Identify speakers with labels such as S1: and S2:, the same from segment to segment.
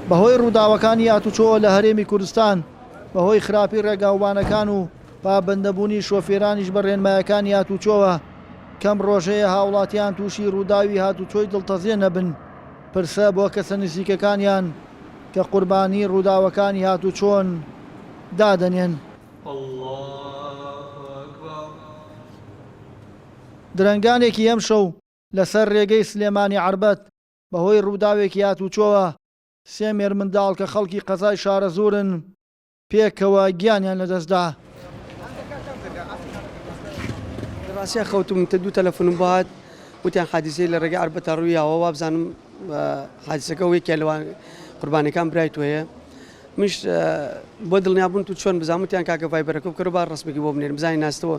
S1: بەهۆی ڕووداوەکانی هاتوچۆ لە هەرێمی کوردستان بەهۆی خراپی ڕێگاوبانەکان و پابەندەبوونی شۆفێرانیش بە ڕێنمایەکانی هاتوچۆوە کەم ڕۆژەیە هاوڵاتیان تووشی ڕووداوی هاتوچۆی دڵتەزیێ نەبن پرسە بۆ کەسە نزیکەکانیان کە قوربانی ڕووداوەکانی هاتوچۆن دادەنێن. درەنگانێکی ئەم شەو لەسەر ڕێگەی سلێمانی عەربەت بەهۆی ڕووداوێکی هاتوچۆوە سێ مێرمنداڵ کە خەڵکی قەزای شارە زۆرن پێکەوە گیانیان لەدەستدا.
S2: ڕاستیە خەوتم تە دوو تەلەفۆنم بۆهات وتیان حادیسەی لە ڕێگەی عەربەتە ڕوویاوە وا بزانم حادیسەکە وەیەکێ لەوان قوربانەکان برای تۆیە منش بۆ دڵنیابوون تو چۆن بزانم وتیان کاکە ڤایبەرەکە بکەرە با ڕسمێکی بۆ بنێرم بزانین ناستەوە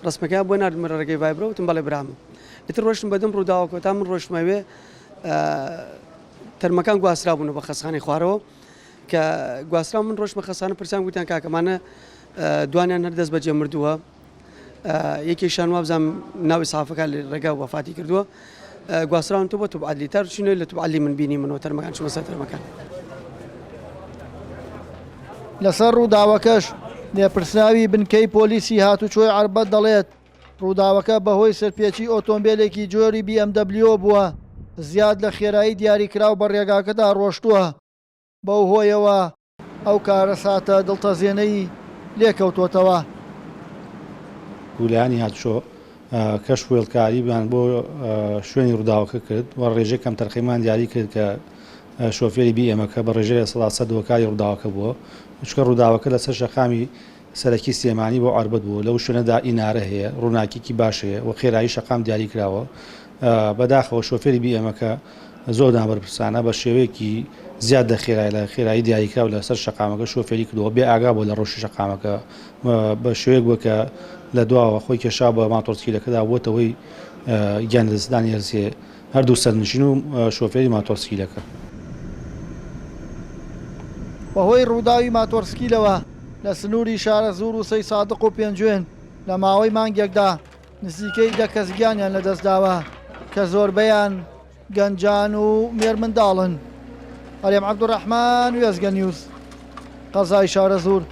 S2: ڕسمەکە بۆ ناردمە ڕێگەی ڤایبرە وتم بەڵێ برامە ئیتر ڕۆشتم بەدەم ڕووداوەکە تا من ڕۆشتمەوێ تەرمەکان گواسترابوون بە خەسخانەی خوارەوە کە گواسترا من ڕۆژمە خەسانە پرسیان گوتیان کاکەمانە دوانیان هەر دەست بەجێ مردووە یەکێکیشان وابزانم ناوی سەحافەکە لە ڕێگا وەفاتی کردووە گواستراون تۆ بۆ توبعەدلی تا چینۆی لە توبعەدلی من بینی منەوە تەرمەکان چوومە سەر تەرمەکان.
S1: لەسەر ڕووداوەکەش لێپرسراوی بنکەی پۆلیسی هاتوچۆی عەربەت دەڵێت ڕووداوەکە بەهۆی سەرپێچی ئۆتۆمبیلێکی جۆری BMW بووە زیاد لە خێرایی دیاریکراو بە ڕێگاکەدا ڕۆشتووە بەو هۆیەوە ئەو کارە ساتە دڵتەزیێنەی لێکەوتوتەوە.
S3: گولانی هاتوچۆ کەش وێڵکاریبیان بۆ شوێنی ڕووداوەکە کرد و ڕێژەی کەم تەرخیمان دیاری کرد کە شۆفێری BMەکە بە ڕێژەیە 100 هۆکاری ڕووداوەکە بووە چکە ڕووداوەکە لەسەر شەقامی سەرەکی سلێمانی بۆ عەربەت بوو لەو شوێنەدا ئینارە هەیە ڕووناکیکی باشەیە و خێرایی شەقام دیاری کراوە بەداخەوە شۆفێری BMەکە زۆر نابەرپرسانە بە شێوەیەکی زیاد لە خێرایی دیاریکراو لەسەر شەقامەکە شۆفێری کردەوە بێ ئاگا بۆ لە ڕۆژی شەقامەکە بە شێوەیەک بووە کە لە دواوە خۆی کێشا بە ماتۆرسکیلەکەدا بۆتەوەی گیان لەدەستدانی هەرسێ هەردوو سەرنشین و شۆفێری ماتۆرسکیلەکە.
S1: بەهۆی ڕووداوی ماتۆرسکیلەوە لە سنووری شارە زوور و سەی سادق و پێنجوێن لە ماوەی مانگێکدا نزیکەی 10 کەس گیانیان لەدەستداوە کە زۆربەیان گەنجان و مێرمنداڵن. هەرێم عەبدوڕەحمان وێزگە نیوز قەزای شارە زوور.